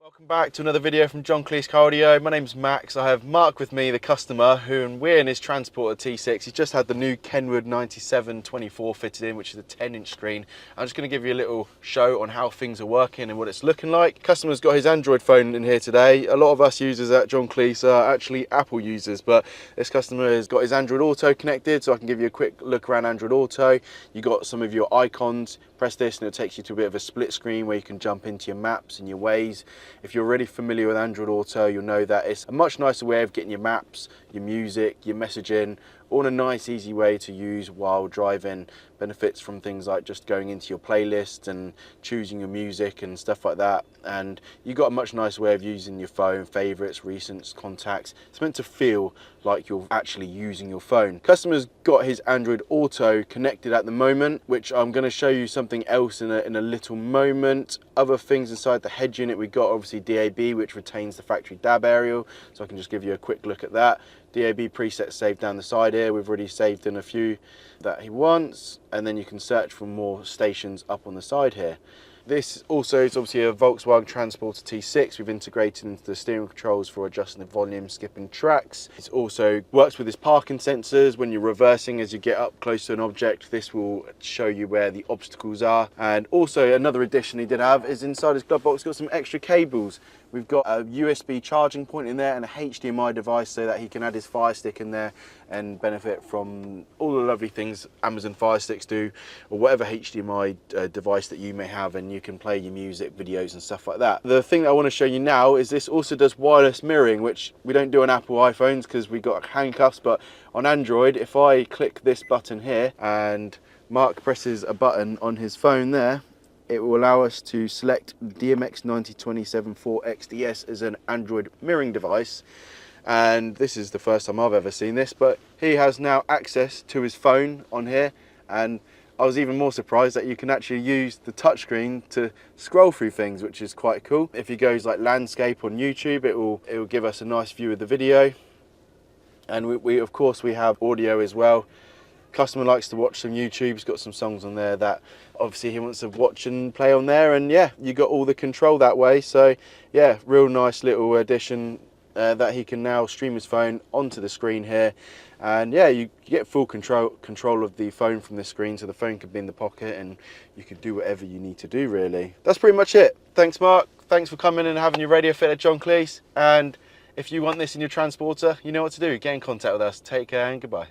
Welcome back to another video from Kleis Car. My name's Max. I have Mark with me, the customer, we're in his Transporter T6. He's just had the new KENWOOD 9724 fitted in, which is a 10-inch screen. I'm just going to give you a little show on how things are working and what it's looking like. Customer's got his Android phone in here today. A lot of us users at Kleis are actually Apple users, but this customer has got his Android Auto connected, so I can give you a quick look around Android Auto. You got some of your icons. Press this and it takes you to a bit of a split screen where you can jump into your maps and your Waze. If you're already familiar with Android Auto, you'll know that it's a much nicer way of getting your maps, your music, your messaging, all in a nice, easy way to use while driving. Benefits from things like just going into your playlist and choosing your music and stuff like that. And you've got a much nicer way of using your phone, favorites, recents, contacts. It's meant to feel like you're actually using your phone. Customer's got his Android Auto connected at the moment, which I'm going to show you something else in a little moment. Other things inside the head unit, we've got obviously DAB, which retains the factory DAB aerial, so I can just give you a quick look at that. DAB presets saved down the side here. We've already saved in a few that he wants, and then you can search for more stations up on the side here. This also is obviously a Volkswagen Transporter T6. We've integrated into the steering controls for adjusting the volume, skipping tracks. It also works with his parking sensors. When you're reversing, as you get up close to an object, this will show you where the obstacles are. And also another addition he did have is inside his glove box got some extra cables. We've got a USB charging point in there and a HDMI device so that he can add his Fire Stick in there and benefit from all the lovely things Amazon Fire Sticks do, or whatever HDMI device that you may have, and you can play your music, videos and stuff like that. The thing that I want to show you now is this also does wireless mirroring, which we don't do on Apple iPhones because we've got handcuffs, but on Android, if I click this button here and Mark presses a button on his phone there, it will allow us to select DMX9724XDS as an Android mirroring device. And this is the first time I've ever seen this, but he has now access to his phone on here, and I was even more surprised that you can actually use the touchscreen to scroll through things, which is quite cool. If he goes like landscape on YouTube, it will give us a nice view of the video. And we of course we have audio as well. Customer likes to watch some YouTube. He's got some songs on there that obviously he wants to watch and play on there, and yeah, you got all the control that way. So yeah, real nice little addition that he can now stream his phone onto the screen here, and yeah, you get full control of the phone from the screen, so the phone could be in the pocket and you could do whatever you need to do really. That's pretty much it. Thanks Mark, thanks for coming and having your radio fit at Kleis, and if you want this in your Transporter, you know what to do. Get in contact with us. Take care and goodbye.